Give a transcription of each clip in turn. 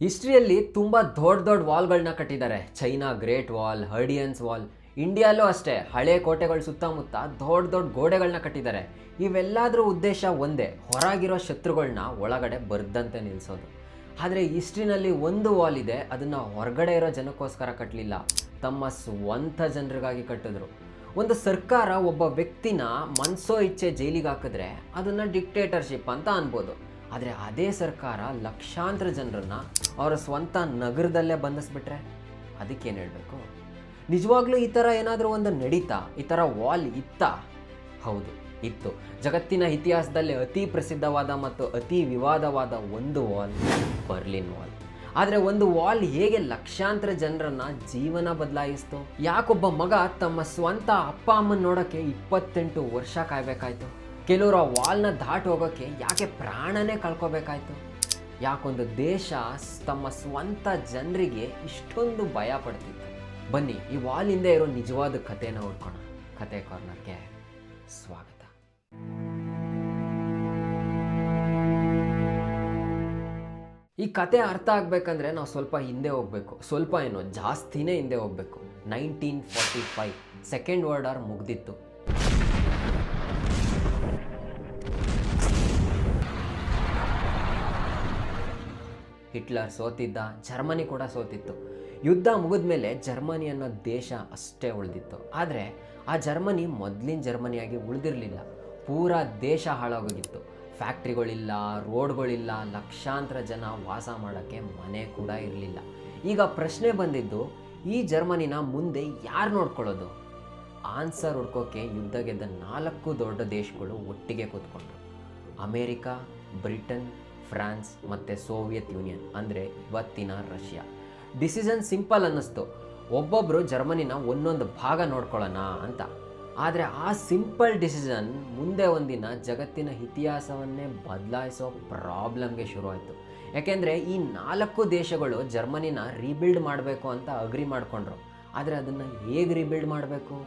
ಹಿಸ್ಟ್ರಿಯಲ್ಲಿ ತುಂಬ ದೊಡ್ಡ ದೊಡ್ಡ ವಾಲ್ಗಳನ್ನ ಕಟ್ಟಿದ್ದಾರೆ. China great wall, Hadrian's wall. ಇಂಡಿಯಾಲೂ ಅಷ್ಟೇ ಹಳೆ ಕೋಟೆಗಳ ಸುತ್ತಮುತ್ತ ದೊಡ್ಡ ದೊಡ್ಡ ಗೋಡೆಗಳನ್ನ ಕಟ್ಟಿದ್ದಾರೆ. ಇವೆಲ್ಲದರ ಉದ್ದೇಶ ಒಂದೇ, ಹೊರಗಿರೋ ಶತ್ರುಗಳನ್ನ ಒಳಗಡೆ ಬರ್ದಂತೆ ನಿಲ್ಲಿಸೋದು. ಆದರೆ ಹಿಸ್ಟ್ರಿನಲ್ಲಿ ಒಂದು ವಾಲ್ ಇದೆ, ಅದನ್ನು ಹೊರಗಡೆ ಇರೋ ಜನಕ್ಕೋಸ್ಕರ ಕಟ್ಟಲಿಲ್ಲ, ತಮ್ಮ ಸ್ವಂತ ಜನರಿಗಾಗಿ ಕಟ್ಟಿದ್ರು. ಒಂದು ಸರ್ಕಾರ ಒಬ್ಬ ವ್ಯಕ್ತಿನ ಮನ್ಸೋ ಇಚ್ಛೆ ಜೈಲಿಗೆ ಹಾಕಿದ್ರೆ ಅದನ್ನು ಡಿಕ್ಟೇಟರ್ಶಿಪ್ ಅಂತ ಅನ್ಬೋದು. ಆದರೆ ಅದೇ ಸರ್ಕಾರ ಲಕ್ಷಾಂತರ ಜನರನ್ನು ಅವರ ಸ್ವಂತ ನಗರದಲ್ಲೇ ಬಂಧಿಸ್ಬಿಟ್ರೆ ಅದಕ್ಕೇನು ಹೇಳಬೇಕು? ನಿಜವಾಗ್ಲೂ ಈ ಥರ ಏನಾದರೂ ಒಂದು ನಡೀತಾ? ಈ ಥರ ವಾಲ್ ಇತ್ತಾ? ಹೌದು, ಇತ್ತು. ಜಗತ್ತಿನ ಇತಿಹಾಸದಲ್ಲಿ ಅತಿ ಪ್ರಸಿದ್ಧವಾದ ಮತ್ತು ಅತಿ ವಿವಾದವಾದ ಒಂದು ವಾಲ್ ಬರ್ಲಿನ್ ವಾಲ್. ಆದರೆ ಒಂದು ವಾಲ್ ಹೇಗೆ ಲಕ್ಷಾಂತರ ಜನರನ್ನ ಜೀವನ ಬದಲಾಯಿಸ್ತು? ಯಾಕೊಬ್ಬ ಮಗ ತಮ್ಮ ಸ್ವಂತ ಅಪ್ಪ ಅಮ್ಮನ ನೋಡೋಕ್ಕೆ 28 ವರ್ಷ ಕಾಯ್ಬೇಕಾಯ್ತು? ಕೆಲವರು ಆ ವಾಲ್ನ ದಾಟಿ ಹೋಗೋಕ್ಕೆ ಯಾಕೆ ಪ್ರಾಣನೇ ಕಳ್ಕೋಬೇಕಾಯ್ತು? ಯಾಕೊಂದು ದೇಶ ತಮ್ಮ ಸ್ವಂತ ಜನರಿಗೆ ಇಷ್ಟೊಂದು ಭಯ ಪಡ್ತಿತ್ತು? ಬನ್ನಿ, ಈ ವಾಲ್ ಹಿಂದೆ ಇರೋ ನಿಜವಾದ ಕಥೆನ ಹುಡ್ಕೋಣ. ಕತೆ ಕಾರ್ನರ್ಗೆ ಸ್ವಾಗತ. ಈ ಕತೆ ಅರ್ಥ ಆಗಬೇಕಂದ್ರೆ ನಾವು ಸ್ವಲ್ಪ ಹಿಂದೆ ಹೋಗಬೇಕು. ಸ್ವಲ್ಪ ಏನೋ ಜಾಸ್ತಿನೇ ಹಿಂದೆ ಹೋಗಬೇಕು. 1945 ಸೆಕೆಂಡ್ ವರ್ಲ್ಡ್ ವಾರ್ ಮುಗ್ದಿತ್ತು. ಹಿಟ್ಲರ್ ಸೋತಿದ್ದ, ಜರ್ಮನಿ ಕೂಡ ಸೋತಿತ್ತು. ಯುದ್ಧ ಮುಗಿದ ಮೇಲೆ ಜರ್ಮನಿ ಅನ್ನೋ ದೇಶ ಅಷ್ಟೇ ಉಳಿದಿತ್ತು. ಆದರೆ ಆ ಜರ್ಮನಿ ಮೊದಲಿನ ಜರ್ಮನಿಯಾಗಿ ಉಳಿದಿರಲಿಲ್ಲ. ಪೂರಾ ದೇಶ ಹಾಳಾಗೋಗಿತ್ತು. ಫ್ಯಾಕ್ಟ್ರಿಗಳಿಲ್ಲ, ರೋಡ್ಗಳಿಲ್ಲ, ಲಕ್ಷಾಂತರ ಜನ ವಾಸ ಮಾಡೋಕ್ಕೆ ಮನೆ ಕೂಡ ಇರಲಿಲ್ಲ. ಈಗ ಪ್ರಶ್ನೆ ಬಂದಿದ್ದು, ಈ ಜರ್ಮನಿನ ಮುಂದೆ ಯಾರು ನೋಡ್ಕೊಳ್ಳೋದು? ಆನ್ಸರ್ ಹುಡ್ಕೋಕ್ಕೆ ಯುದ್ಧ ಗೆದ್ದ 4 ದೊಡ್ಡ ದೇಶಗಳು ಒಟ್ಟಿಗೆ ಕೂತ್ಕೊಂಡ್ರು. ಅಮೇರಿಕಾ, ಬ್ರಿಟನ್, ಫ್ರಾನ್ಸ್ ಮತ್ತು ಸೋವಿಯತ್ ಯೂನಿಯನ್, ಅಂದರೆ ಇವತ್ತಿನ ರಷ್ಯಾ. ಡಿಸಿಷನ್ ಸಿಂಪಲ್ ಅನ್ನಿಸ್ತು, ಒಬ್ಬೊಬ್ಬರು ಜರ್ಮನಿನ ಒಂದೊಂದು ಭಾಗ ನೋಡ್ಕೊಳ್ಳೋಣ ಅಂತ. ಆದರೆ ಆ ಸಿಂಪಲ್ ಡಿಸಿಷನ್ ಮುಂದೆ ಒಂದಿನ ಜಗತ್ತಿನ ಇತಿಹಾಸವನ್ನೇ ಬದಲಾಯಿಸೋ ಪ್ರಾಬ್ಲಮ್ಗೆ ಶುರುವಾಯಿತು. ಯಾಕೆಂದರೆ ಈ 4 ದೇಶಗಳು ಜರ್ಮನಿನ ರೀಬಿಲ್ಡ್ ಮಾಡಬೇಕು ಅಂತ ಅಗ್ರಿ ಮಾಡಿಕೊಂಡ್ರು. ಆದರೆ ಅದನ್ನು ಹೇಗೆ ರೀಬಿಲ್ಡ್ ಮಾಡಬೇಕು?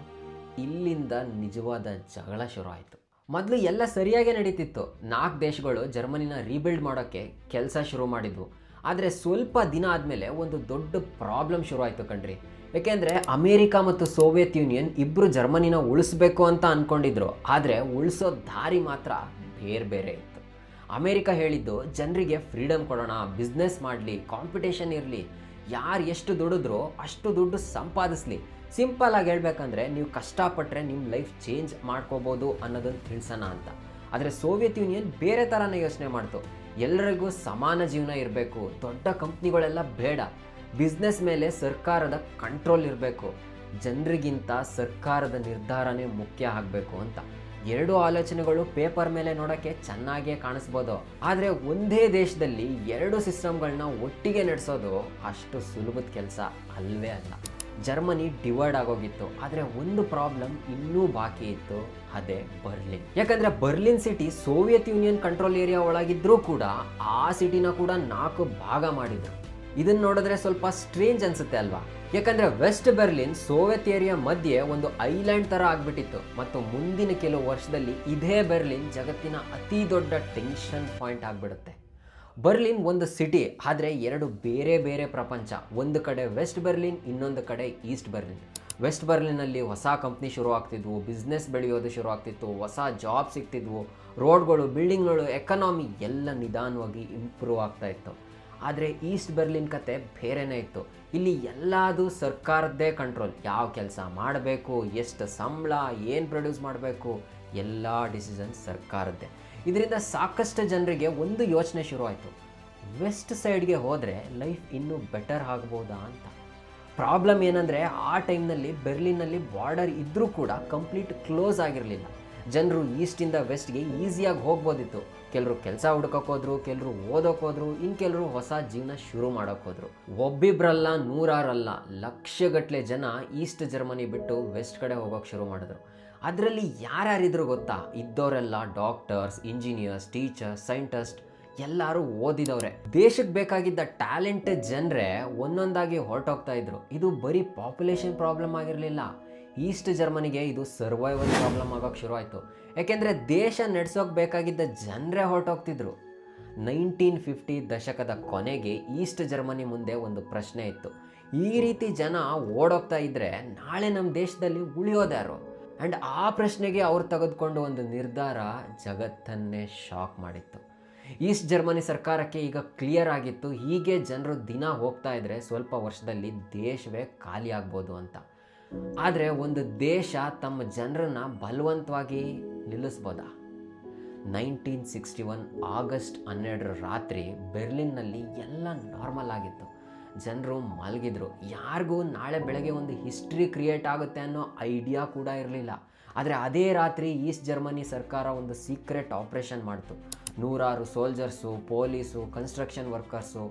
ಇಲ್ಲಿಂದ ನಿಜವಾದ ಜಗಳ ಶುರುವಾಯಿತು. ಮೊದಲು ಎಲ್ಲ ಸರಿಯಾಗೇ ನಡೀತಿತ್ತು. 4 ದೇಶಗಳು ಜರ್ಮನಿನ ರೀಬಿಲ್ಡ್ ಮಾಡೋಕ್ಕೆ ಕೆಲಸ ಶುರು ಮಾಡಿದ್ವು. ಆದರೆ ಸ್ವಲ್ಪ ದಿನ ಆದಮೇಲೆ ಒಂದು ದೊಡ್ಡ ಪ್ರಾಬ್ಲಮ್ ಶುರುವಾಯಿತು ಕಣ್ರಿ. ಏಕೆಂದರೆ ಅಮೇರಿಕಾ ಮತ್ತು ಸೋವಿಯತ್ ಯೂನಿಯನ್ ಇಬ್ಬರು ಜರ್ಮನಿನ ಉಳಿಸ್ಬೇಕು ಅಂತ ಅಂದ್ಕೊಂಡಿದ್ರು. ಆದರೆ ಉಳಿಸೋ ದಾರಿ ಮಾತ್ರ ಬೇರೆ ಬೇರೆ ಇತ್ತು. ಅಮೇರಿಕಾ ಹೇಳಿದ್ದು, ಜನರಿಗೆ ಫ್ರೀಡಮ್ ಕೊಡೋಣ, ಬಿಸ್ನೆಸ್ ಮಾಡಲಿ, ಕಾಂಪಿಟೇಷನ್ ಇರಲಿ, ಯಾರು ಎಷ್ಟು ದುಡಿದ್ರೋ ಅಷ್ಟು ದುಡ್ಡು ಸಂಪಾದಿಸಲಿ. ಸಿಂಪಲ್ ಆಗಿ ಹೇಳ್ಬೇಕಂದ್ರೆ, ನೀವು ಕಷ್ಟಪಟ್ಟರೆ ನಿಮ್ಮ ಲೈಫ್ ಚೇಂಜ್ ಮಾಡ್ಕೋಬೋದು ಅನ್ನೋದನ್ನು ತಿಳಿಸೋಣ ಅಂತ. ಆದರೆ ಸೋವಿಯತ್ ಯೂನಿಯನ್ ಬೇರೆ ಥರನೇ ಯೋಚನೆ ಮಾಡ್ತು. ಎಲ್ಲರಿಗೂ ಸಮಾನ ಜೀವನ ಇರಬೇಕು, ದೊಡ್ಡ ಕಂಪ್ನಿಗಳೆಲ್ಲ ಬೇಡ, ಬಿಸ್ನೆಸ್ ಮೇಲೆ ಸರ್ಕಾರದ ಕಂಟ್ರೋಲ್ ಇರಬೇಕು, ಜನರಿಗಿಂತ ಸರ್ಕಾರದ ನಿರ್ಧಾರನೇ ಮುಖ್ಯ ಆಗಬೇಕು ಅಂತ. 2 ಆಲೋಚನೆಗಳು ಪೇಪರ್ ಮೇಲೆ ನೋಡೋಕ್ಕೆ ಚೆನ್ನಾಗೇ ಕಾಣಿಸ್ಬೋದು. ಆದರೆ ಒಂದೇ ದೇಶದಲ್ಲಿ 2 ಸಿಸ್ಟಮ್ಗಳನ್ನ ಒಟ್ಟಿಗೆ ನಡೆಸೋದು ಅಷ್ಟು ಸುಲಭದ ಕೆಲಸ ಅಲ್ವೇ ಅಲ್ಲ. ಜರ್ಮನಿ ಡಿವೈಡ್ ಆಗೋಗಿತ್ತು. ಆದರೆ ಒಂದು ಪ್ರಾಬ್ಲಮ್ ಇನ್ನೂ ಬಾಕಿ ಇತ್ತು, ಅದೇ ಬರ್ಲಿನ್. ಯಾಕಂದರೆ Berlin city Soviet Union control area ಒಳಗಿದ್ರೂ ಕೂಡ ಆ ಸಿಟಿನ ಕೂಡ 4 ಭಾಗ ಮಾಡಿದ್ರು. ಇದನ್ನು ನೋಡಿದ್ರೆ ಸ್ವಲ್ಪ ಸ್ಟ್ರೇಂಜ್ ಅನಿಸುತ್ತೆ ಅಲ್ವಾ? ಯಾಕಂದರೆ ವೆಸ್ಟ್ ಬರ್ಲಿನ್ ಸೋವಿಯತ್ ಏರಿಯಾ ಮಧ್ಯೆ ಒಂದು ಐಲ್ಯಾಂಡ್ ಥರ ಆಗಿಬಿಟ್ಟಿತ್ತು. ಮತ್ತು ಮುಂದಿನ ಕೆಲವು ವರ್ಷದಲ್ಲಿ ಇದೇ ಬರ್ಲಿನ್ ಜಗತ್ತಿನ ಅತಿ ದೊಡ್ಡ ಟೆನ್ಷನ್ ಪಾಯಿಂಟ್ ಆಗಿಬಿಡುತ್ತೆ. ಬರ್ಲಿನ್ ಒಂದು ಸಿಟಿ, ಆದರೆ 2 ಬೇರೆ ಬೇರೆ ಪ್ರಪಂಚ. ಒಂದು ಕಡೆ ವೆಸ್ಟ್ ಬರ್ಲಿನ್, ಇನ್ನೊಂದು ಕಡೆ ಈಸ್ಟ್ ಬರ್ಲಿನ್. ವೆಸ್ಟ್ ಬರ್ಲಿನಲ್ಲಿ ಹೊಸ ಕಂಪ್ನಿ ಶುರು ಆಗ್ತಿದ್ವು, ಬಿಸ್ನೆಸ್ ಬೆಳೆಯೋದು ಶುರು ಆಗ್ತಿತ್ತು, ಹೊಸ ಜಾಬ್ ಸಿಗ್ತಿದ್ವು, ರೋಡ್ಗಳು, ಬಿಲ್ಡಿಂಗ್ಗಳು, ಎಕನಾಮಿ ಎಲ್ಲ ನಿಧಾನವಾಗಿ ಇಂಪ್ರೂವ್ ಆಗ್ತಾ ಇತ್ತು. ಆದರೆ ಈಸ್ಟ್ ಬರ್ಲಿನ್ ಕತೆ ಬೇರೆನೇ ಇತ್ತು. ಇಲ್ಲಿ ಎಲ್ಲದೂ ಸರ್ಕಾರದ್ದೇ ಕಂಟ್ರೋಲ್. ಯಾವ ಕೆಲಸ ಮಾಡಬೇಕು, ಎಷ್ಟು ಸಂಬಳ, ಏನು ಪ್ರೊಡ್ಯೂಸ್ ಮಾಡಬೇಕು, ಎಲ್ಲ ಡಿಸಿಷನ್ ಸರ್ಕಾರದ್ದೇ. ಇದರಿಂದ ಸಾಕಷ್ಟು ಜನರಿಗೆ ಒಂದು ಯೋಚನೆ ಶುರುವಾಯಿತು, ವೆಸ್ಟ್ ಸೈಡ್ಗೆ ಹೋದರೆ ಲೈಫ್ ಇನ್ನೂ ಬೆಟರ್ ಆಗ್ಬೋದಾ ಅಂತ. ಪ್ರಾಬ್ಲಮ್ ಏನಂದರೆ, ಆ ಟೈಮ್ನಲ್ಲಿ ಬೆರ್ಲಿನ್ನಲ್ಲಿ ಬಾರ್ಡರ್ ಇದ್ದರೂ ಕೂಡ ಕಂಪ್ಲೀಟ್ ಕ್ಲೋಸ್ ಆಗಿರಲಿಲ್ಲ. ಜನರು ಈಸ್ಟಿಂದ ವೆಸ್ಟ್ಗೆ ಈಸಿಯಾಗಿ ಹೋಗ್ಬೋದಿತ್ತು. ಕೆಲವರು ಕೆಲಸ ಹುಡ್ಕೋಕ್ಕೋದ್ರು, ಕೆಲವರು ಓದೋಕ್ಕೋದ್ರು, ಇನ್ನು ಕೆಲವರು ಹೊಸ ಜೀವನ ಶುರು ಮಾಡೋಕ್ಕೋದ್ರು. ಒಬ್ಬಿಬ್ರಲ್ಲ, 100 ಲಕ್ಷಗಟ್ಟಲೆ ಜನ ಈಸ್ಟ್ ಜರ್ಮನಿ ಬಿಟ್ಟು ವೆಸ್ಟ್ ಕಡೆ ಹೋಗೋಕ್ಕೆ ಶುರು ಮಾಡಿದ್ರು. ಅದರಲ್ಲಿ ಯಾರ್ಯಾರಿದ್ರು ಗೊತ್ತಾ? ಇದ್ದವರೆಲ್ಲ ಡಾಕ್ಟರ್ಸ್, ಇಂಜಿನಿಯರ್ಸ್, ಟೀಚರ್ಸ್, ಸೈಂಟಿಸ್ಟ್, ಎಲ್ಲರೂ ಓದಿದವ್ರೆ. ದೇಶಕ್ಕೆ ಬೇಕಾಗಿದ್ದ ಟ್ಯಾಲೆಂಟೆಡ್ ಜನರೇ ಒಂದೊಂದಾಗಿ ಹೊರಟೋಗ್ತಾ ಇದ್ರು. ಇದು ಬರೀ ಪಾಪ್ಯುಲೇಷನ್ ಪ್ರಾಬ್ಲಮ್ ಆಗಿರಲಿಲ್ಲ, ಈಸ್ಟ್ ಜರ್ಮನಿಗೆ ಇದು ಸರ್ವೈವಲ್ ಪ್ರಾಬ್ಲಮ್ ಆಗೋಕ್ಕೆ ಶುರು ಆಯಿತು. ಯಾಕೆಂದರೆ ದೇಶ ನಡೆಸೋಕೆ ಬೇಕಾಗಿದ್ದ ಜನರೇ ಹೊರಟೋಗ್ತಿದ್ರು. 1950 ದಶಕದ ಕೊನೆಗೆ ಈಸ್ಟ್ ಜರ್ಮನಿ ಮುಂದೆ ಒಂದು ಪ್ರಶ್ನೆ ಇತ್ತು. ಈ ರೀತಿ ಜನ ಓಡೋಗ್ತಾ ಇದ್ದರೆ ನಾಳೆ ನಮ್ಮ ದೇಶದಲ್ಲಿ ಉಳಿಯೋದ್ಯಾರು? ಆ್ಯಂಡ್ ಆ ಪ್ರಶ್ನೆಗೆ ಅವ್ರು ತೆಗೆದುಕೊಂಡು ಒಂದು ನಿರ್ಧಾರ ಜಗತ್ತನ್ನೇ ಶಾಕ್ ಮಾಡಿತ್ತು. ಈಸ್ಟ್ ಜರ್ಮನಿ ಸರ್ಕಾರಕ್ಕೆ ಈಗ ಕ್ಲಿಯರ್ ಆಗಿತ್ತು, ಹೀಗೆ ಜನರು ದಿನ ಹೋಗ್ತಾ ಇದ್ದರೆ ಸ್ವಲ್ಪ ವರ್ಷದಲ್ಲಿ ದೇಶವೇ ಖಾಲಿ ಆಗ್ಬೋದು ಅಂತ. ಆದರೆ ಒಂದು ದೇಶ ತಮ್ಮ ಜನರನ್ನು ಬಲವಂತವಾಗಿ ನಿಲ್ಲಿಸ್ಬೋದಾ? 1961 ಆಗಸ್ಟ್ 12 ರಾತ್ರಿ ಬೆರ್ಲಿನ್ನಲ್ಲಿ ಎಲ್ಲ ನಾರ್ಮಲ್ ಆಗಿತ್ತು. ಜನರು ಮಲಗಿದ್ರು. ಯಾರಿಗೂ ನಾಳೆ ಬೆಳಗ್ಗೆ ಒಂದು ಹಿಸ್ಟ್ರಿ ಕ್ರಿಯೇಟ್ ಆಗುತ್ತೆ ಅನ್ನೋ ಐಡಿಯಾ ಕೂಡ ಇರಲಿಲ್ಲ. ಆದರೆ ಅದೇ ರಾತ್ರಿ ಈಸ್ಟ್ ಜರ್ಮನಿ ಸರ್ಕಾರ ಒಂದು ಸೀಕ್ರೆಟ್ ಆಪ್ರೇಷನ್ ಮಾಡ್ತು. 100 ಸೋಲ್ಜರ್ಸು, ಪೊಲೀಸು, ಕನ್ಸ್ಟ್ರಕ್ಷನ್ ವರ್ಕರ್ಸು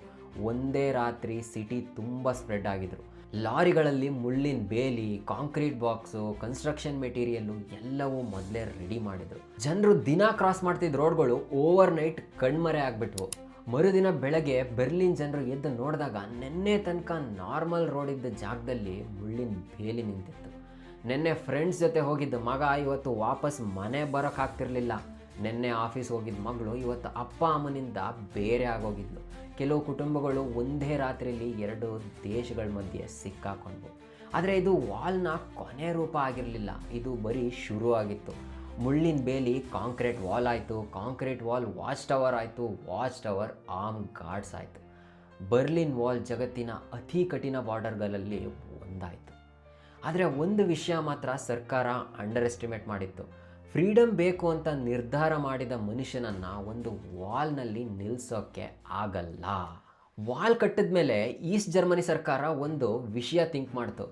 ಒಂದೇ ರಾತ್ರಿ ಸಿಟಿ ತುಂಬ ಸ್ಪ್ರೆಡ್ ಆಗಿದ್ರು. ಲಾರಿಗಳಲ್ಲಿ ಮುಳ್ಳಿನ ಬೇಲಿ, ಕಾಂಕ್ರೀಟ್ ಬಾಕ್ಸು, ಕನ್ಸ್ಟ್ರಕ್ಷನ್ ಮೆಟೀರಿಯಲ್ಲು ಎಲ್ಲವೂ ಮೊದಲೇ ರೆಡಿ ಮಾಡಿದರು. ಜನರು ದಿನ ಕ್ರಾಸ್ ಮಾಡ್ತಿದ್ದ ರೋಡ್ಗಳು ಓವರ್ ನೈಟ್ ಕಣ್ಮರೆ ಆಗಿಬಿಟ್ವು. ಮರುದಿನ ಬೆಳಗ್ಗೆ ಬೆರ್ಲಿನ್ ಜನರು ಎದ್ದು ನೋಡಿದಾಗ ನೆನ್ನೆ ತನಕ ನಾರ್ಮಲ್ ರೋಡ್ ಇದ್ದ ಜಾಗದಲ್ಲಿ ಮುಳ್ಳಿನ ಬೇಲಿ ನಿಂತಿತ್ತು. ನೆನ್ನೆ ಫ್ರೆಂಡ್ಸ್ ಜೊತೆ ಹೋಗಿದ್ದ ಮಗ ಇವತ್ತು ವಾಪಸ್ ಮನೆ ಬರೋಕ್ಕಾಗ್ತಿರ್ಲಿಲ್ಲ. ನೆನ್ನೆ ಆಫೀಸ್ ಹೋಗಿದ್ದ ಮಗಳು ಇವತ್ತು ಅಪ್ಪ ಅಮ್ಮನಿಂದ ಬೇರೆ ಆಗೋಗಿದ್ಲು. ಕೆಲವು ಕುಟುಂಬಗಳು ಒಂದೇ ರಾತ್ರಿಯಲ್ಲಿ 2 ದೇಶಗಳ ಮಧ್ಯೆ ಸಿಕ್ಕಾಕೊಂಡ್ವು. ಆದರೆ ಇದು ವಾಲ್ನ ಕೊನೆ ರೂಪ ಆಗಿರಲಿಲ್ಲ, ಇದು ಬರೀ ಶುರು ಆಗಿತ್ತು. ಮುಳ್ಳಿನ ಬೇಲಿ ಕಾಂಕ್ರೀಟ್ ವಾಲ್ ಆಯಿತು, ಕಾಂಕ್ರೀಟ್ ವಾಲ್ ವಾಚ್ ಟವರ್ ಆಯಿತು, ವಾಚ್ ಟವರ್ ಆರ್ಮ್ ಗಾರ್ಡ್ಸ್ ಆಯಿತು. ಬರ್ಲಿನ್ ವಾಲ್ ಜಗತ್ತಿನ ಅತಿ ಕಠಿಣ ಬಾರ್ಡರ್ಗಳಲ್ಲಿ ಒಂದಾಯಿತು. ಆದರೆ ಒಂದು ವಿಷಯ ಮಾತ್ರ ಸರ್ಕಾರ ಅಂಡರ್ ಎಸ್ಟಿಮೇಟ್ ಮಾಡಿತ್ತು. ಫ್ರೀಡಮ್ ಬೇಕು ಅಂತ ನಿರ್ಧಾರ ಮಾಡಿದ ಮನುಷ್ಯನನ್ನು ಒಂದು ವಾಲ್ನಲ್ಲಿ ನಿಲ್ಲಿಸೋಕ್ಕೆ ಆಗಲ್ಲ. ವಾಲ್ ಕಟ್ಟಿದ ಮೇಲೆ ಈಸ್ಟ್ ಜರ್ಮನಿ ಸರ್ಕಾರ ಒಂದು ವಿಷಯ ಥಿಂಕ್ ಮಾಡ್ತು,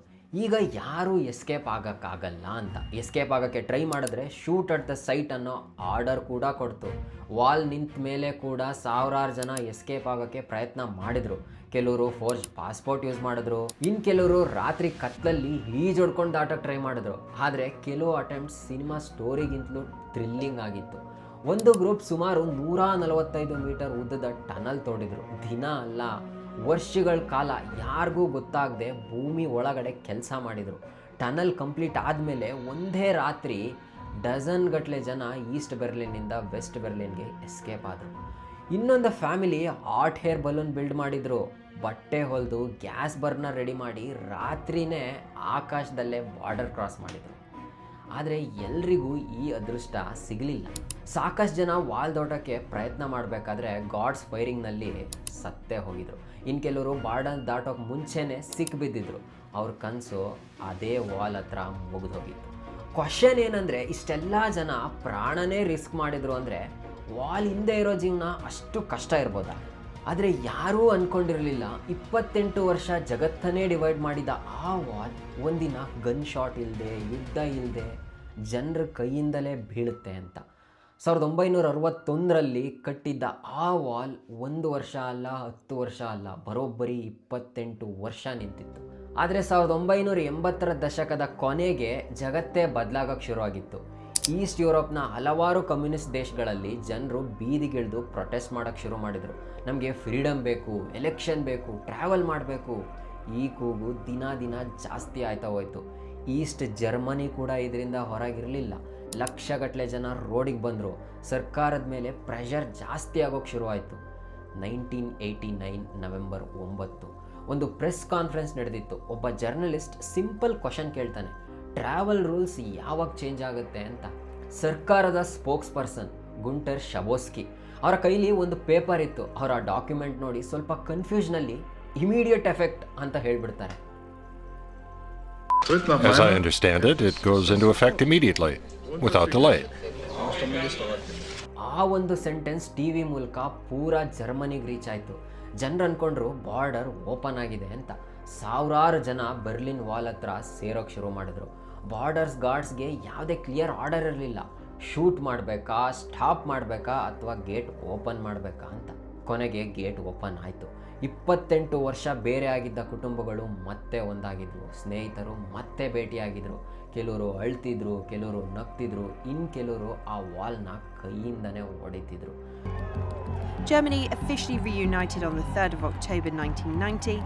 ಈಗ ಯಾರೂ ಎಸ್ಕೇಪ್ ಆಗೋಕ್ಕಾಗಲ್ಲ ಅಂತ. ಎಸ್ಕೇಪ್ ಆಗೋಕ್ಕೆ ಟ್ರೈ ಮಾಡಿದ್ರೆ ಶೂಟ್ ಅಟ್ ದ ಸೈಟ್ ಅನ್ನೋ ಆರ್ಡರ್ ಕೂಡ ಕೊಡ್ತು. ವಾಲ್ ನಿಂತ ಮೇಲೆ ಕೂಡ ಸಾವಿರಾರು ಜನ ಎಸ್ಕೇಪ್ ಆಗೋಕ್ಕೆ ಪ್ರಯತ್ನ ಮಾಡಿದರು. ಕೆಲವರು ಫೋರ್ಜ್ ಪಾಸ್ಪೋರ್ಟ್ ಯೂಸ್ ಮಾಡಿದ್ರು, ಇನ್ನು ಕೆಲವರು ರಾತ್ರಿ ಕತ್ತಲಲ್ಲಿ ಈಜೊಡ್ಕೊಂಡು ದಾಟಕ್ಕೆ ಟ್ರೈ ಮಾಡಿದ್ರು. ಆದರೆ ಕೆಲವು ಅಟೆಂಪ್ಟ್ಸ್ ಸಿನಿಮಾ ಸ್ಟೋರಿಗಿಂತಲೂ ಥ್ರಿಲ್ಲಿಂಗ್ ಆಗಿತ್ತು. ಒಂದು ಗ್ರೂಪ್ ಸುಮಾರು 145 ಮೀಟರ್ ಉದ್ದದ ಟನಲ್ ತೋಡಿದ್ರು. ದಿನ ಅಲ್ಲ, ವರ್ಷಗಳ ಕಾಲ ಯಾರಿಗೂ ಗೊತ್ತಾಗದೆ ಭೂಮಿ ಒಳಗಡೆ ಕೆಲಸ ಮಾಡಿದರು. ಟನಲ್ ಕಂಪ್ಲೀಟ್ ಆದಮೇಲೆ ಒಂದೇ ರಾತ್ರಿ ಡಜನ್ ಗಟ್ಟಲೆ ಜನ ಈಸ್ಟ್ ಬೆರ್ಲಿನ್ನಿಂದ ವೆಸ್ಟ್ ಬೆರ್ಲಿನ್ಗೆ ಎಸ್ಕೇಪ್ ಆದರು. ಇನ್ನೊಂದು family hot hair balloon build ಮಾಡಿದರು. ಬಟ್ಟೆ ಹೊಲಿದು ಗ್ಯಾಸ್ ಬರ್ನರ್ ರೆಡಿ ಮಾಡಿ ರಾತ್ರಿನೇ ಆಕಾಶದಲ್ಲೇ ಬಾರ್ಡರ್ ಕ್ರಾಸ್ ಮಾಡಿದರು. ಆದರೆ ಎಲ್ರಿಗೂ ಈ ಅದೃಷ್ಟ ಸಿಗಲಿಲ್ಲ. ಸಾಕಷ್ಟು ಜನ ವಾಲ್ ದಾಟೋಕ್ಕೆ ಪ್ರಯತ್ನ ಮಾಡಬೇಕಾದ್ರೆ ಗಾಡ್ಸ್ ಫೈರಿಂಗ್ನಲ್ಲಿ ಸತ್ತೇ ಹೋಗಿದ್ರು. ಇನ್ನು ಕೆಲವರು ಬಾರ್ಡರ್ ದಾಟೋಕ್ಕೆ ಮುಂಚೆನೇ ಸಿಕ್ಕಿಬಿದ್ದಿದ್ರು. ಅವ್ರ ಕನಸು ಅದೇ ವಾಲ್ ಹತ್ರ ಮುಗಿದೋಗಿತ್ತು. ಕ್ವಶನ್ ಏನಂದರೆ, ಇಷ್ಟೆಲ್ಲ ಜನ ಪ್ರಾಣನೇ ರಿಸ್ಕ್ ಮಾಡಿದ್ರು ಅಂದರೆ ವಾಲ್ ಹಿಂದೆ ಇರೋ ಜೀವನ ಅಷ್ಟು ಕಷ್ಟ ಇರ್ಬೋದಾ? ಆದರೆ ಯಾರೂ ಅಂದ್ಕೊಂಡಿರಲಿಲ್ಲ 28 ವರ್ಷ ಜಗತ್ತನ್ನೇ ಡಿವೈಡ್ ಮಾಡಿದ ಆ ವಾಲ್ ಒಂದಿನ ಗನ್ ಶಾಟ್ ಇಲ್ಲದೆ, ಯುದ್ಧ ಇಲ್ಲದೆ ಜನರ ಕೈಯಿಂದಲೇ ಬೀಳುತ್ತೆ ಅಂತ. 1961ರಲ್ಲಿ ಕಟ್ಟಿದ್ದ ಆ ವಾಲ್ 1 ವರ್ಷ ಅಲ್ಲ, 10 ವರ್ಷ ಅಲ್ಲ, ಬರೋಬ್ಬರಿ 28 ವರ್ಷ ನಿಂತಿತ್ತು. ಆದರೆ 1980ರ ದಶಕದ ಕೊನೆಗೆ ಜಗತ್ತೇ ಬದಲಾಗೋಕ್ಕೆ ಶುರುವಾಗಿತ್ತು. ಈಸ್ಟ್ ಯುರೋಪ್ನ ಹಲವಾರು ಕಮ್ಯುನಿಸ್ಟ್ ದೇಶಗಳಲ್ಲಿ ಜನರು ಬೀದಿಗಿಳಿದು ಪ್ರೊಟೆಸ್ಟ್ ಮಾಡೋಕ್ಕೆ ಶುರು ಮಾಡಿದರು. ನಮಗೆ ಫ್ರೀಡಮ್ ಬೇಕು, ಎಲೆಕ್ಷನ್ ಬೇಕು, ಟ್ರಾವೆಲ್ ಮಾಡಬೇಕು. ಈ ಕೂಗು ದಿನ ದಿನ ಜಾಸ್ತಿ ಆಯ್ತಾ ಹೋಯಿತು. ಈಸ್ಟ್ ಜರ್ಮನಿ ಕೂಡ ಇದರಿಂದ ಹೊರಗಿರಲಿಲ್ಲ. ಲಕ್ಷಗಟ್ಟಲೆ ಜನ ರೋಡಿಗೆ ಬಂದರು. ಸರ್ಕಾರದ ಮೇಲೆ ಪ್ರೆಷರ್ ಜಾಸ್ತಿ ಆಗೋಕ್ಕೆ ಶುರುವಾಯಿತು. 1989 ನವೆಂಬರ್ 9 ಒಂದು ಪ್ರೆಸ್ ಕಾನ್ಫರೆನ್ಸ್ ನಡೆದಿತ್ತು. ಒಬ್ಬ ಜರ್ನಲಿಸ್ಟ್ ಸಿಂಪಲ್ ಕ್ವಶನ್ ಕೇಳ್ತಾನೆ, ಟ್ರಾವೆಲ್ ರೂಲ್ಸ್ ಯಾವಾಗ ಚೇಂಜ್ ಆಗುತ್ತೆ ಅಂತ. ಸರ್ಕಾರದ ಸ್ಪೋಕ್ಸ್ ಪರ್ಸನ್ ಗುಂಟರ್ ಶಬೋಸ್ಕಿ ಅವರ ಕೈಲಿ ಒಂದು ಪೇಪರ್ ಇತ್ತು. ಅವರ ಡಾಕ್ಯುಮೆಂಟ್ ನೋಡಿ ಸ್ವಲ್ಪ ಕನ್ಫ್ಯೂಷನಲ್ಲಿ ಇಮಿಡಿಯೇಟ್ ಎಫೆಕ್ಟ್ ಅಂತ ಹೇಳ್ಬಿಡ್ತಾರೆ. As I understand it, it goes into effect immediately, without delay. ಆ ಒಂದು ಸೆಂಟೆನ್ಸ್ ಟಿವಿ ಮೂಲಕ ಪೂರಾ ಜರ್ಮನಿಗೆ ರೀಚ್ ಆಯಿತು. ಜನರು ಅಂದ್ಕೊಂಡ್ರು ಬಾರ್ಡರ್ ಓಪನ್ ಆಗಿದೆ ಅಂತ. ಸಾವಿರಾರು ಜನ ಬರ್ಲಿನ್ ವಾಲ್ ಹತ್ರ ಸೇರೋಕ್ಕೆ ಶುರು ಮಾಡಿದ್ರು. ಬಾರ್ಡರ್ಸ್ ಗಾರ್ಡ್ಸ್ಗೆ ಯಾವುದೇ ಕ್ಲಿಯರ್ ಆರ್ಡರ್ ಇರಲಿಲ್ಲ. ಶೂಟ್ ಮಾಡಬೇಕಾ, ಸ್ಟಾಪ್ ಮಾಡಬೇಕಾ ಅಥವಾ ಗೇಟ್ ಓಪನ್ ಮಾಡಬೇಕಾ ಅಂತ. ಕೊನೆಗೆ ಗೇಟ್ ಓಪನ್ ಆಯಿತು. 28 ವರ್ಷ ಬೇರೆ ಆಗಿದ್ದ ಕುಟುಂಬಗಳು ಮತ್ತೆ ಒಂದಾಗಿದ್ದರು. ಸ್ನೇಹಿತರು ಮತ್ತೆ ಭೇಟಿಯಾಗಿದ್ದರು. ಕೆಲವರು ಅಳ್ತಿದ್ರು, ಕೆಲವರು ನಗ್ತಿದ್ರು, ಇನ್ನು ಕೆಲವರು ಆ ವಾಲ್ನ ಕೈಯಿಂದನೇ ಹೊಡಿತಿದ್ರು. Germany officially reunited on the 3rd of October 1990,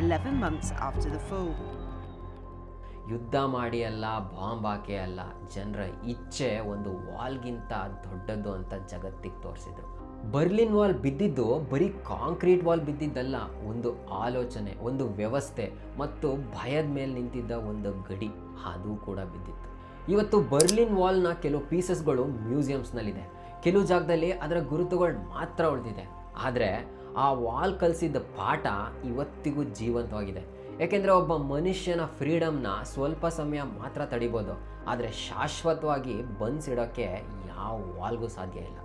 11 months after the fall. ಯುದ್ಧ ಮಾಡಿ ಅಲ್ಲ, ಬಾಂಬ್ ಹಾಕಿ ಅಲ್ಲ, ಜನರ ಇಚ್ಛೆ ಒಂದು ವಾಲ್ಗಿಂತ ದೊಡ್ಡದ್ದು ಅಂತ ಜಗತ್ತಿಗೆ ತೋರಿಸಿದ್ರು. ಬರ್ಲಿನ್ ವಾಲ್ ಬಿದ್ದಿದ್ದು ಬರೀ ಕಾಂಕ್ರೀಟ್ ವಾಲ್ ಬಿದ್ದಿದ್ದಲ್ಲ, ಒಂದು ಆಲೋಚನೆ, ಒಂದು ವ್ಯವಸ್ಥೆ ಮತ್ತು ಭಯದ ಮೇಲೆ ನಿಂತಿದ್ದ ಒಂದು ಗಡಿ ಅದು ಕೂಡ ಬಿದ್ದಿತ್ತು. ಇವತ್ತು ಬರ್ಲಿನ್ ವಾಲ್ನ ಕೆಲವು ಪೀಸಸ್ಗಳು ಮ್ಯೂಸಿಯಮ್ಸ್ನಲ್ಲಿದೆ, ಕೆಲವು ಜಾಗದಲ್ಲಿ ಅದರ ಗುರುತುಗಳು ಮಾತ್ರ ಉಳಿದಿದೆ. ಆದರೆ ಆ ವಾಲ್ ಕಲಿಸಿದ್ದ ಪಾಠ ಇವತ್ತಿಗೂ ಜೀವಂತವಾಗಿದೆ. ಯಾಕೆಂದರೆ ಒಬ್ಬ ಮನುಷ್ಯನ ಫ್ರೀಡಮ್ನ ಸ್ವಲ್ಪ ಸಮಯ ಮಾತ್ರ ತಡಿಬೋದು, ಆದರೆ ಶಾಶ್ವತವಾಗಿ ಬಂಧಿಸಿಡೋಕ್ಕೆ ಯಾವ ವಾಲ್ಗೂ ಸಾಧ್ಯ ಇಲ್ಲ.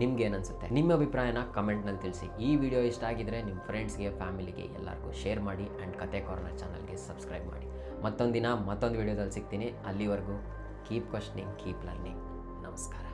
ನಿಮ್ಗೇನನ್ಸುತ್ತೆ? ನಿಮ್ಮ ಅಭಿಪ್ರಾಯನ ಕಮೆಂಟ್ನಲ್ಲಿ ತಿಳಿಸಿ. ಈ ವಿಡಿಯೋ ಇಷ್ಟ ಆಗಿದ್ರೆ ನಿಮ್ಮ ಫ್ರೆಂಡ್ಸ್ಗೆ, ಫ್ಯಾಮಿಲಿಗೆ ಎಲ್ಲರಿಗೂ ಶೇರ್ ಮಾಡಿ ಆ್ಯಂಡ್ ಕತೆ ಕಾರ್ನರ್ ಚಾನಲ್ಗೆ ಸಬ್ಸ್ಕ್ರೈಬ್ ಮಾಡಿ. ಮತ್ತೊಂದು ದಿನ ಮತ್ತೊಂದು ವಿಡಿಯೋದಲ್ಲಿ ಸಿಗ್ತೀನಿ. ಅಲ್ಲಿವರೆಗೂ ಕೀಪ್ ಕ್ವಶ್ಚನಿಂಗ್, ಕೀಪ್ ಲರ್ನಿಂಗ್. ನಮಸ್ಕಾರ.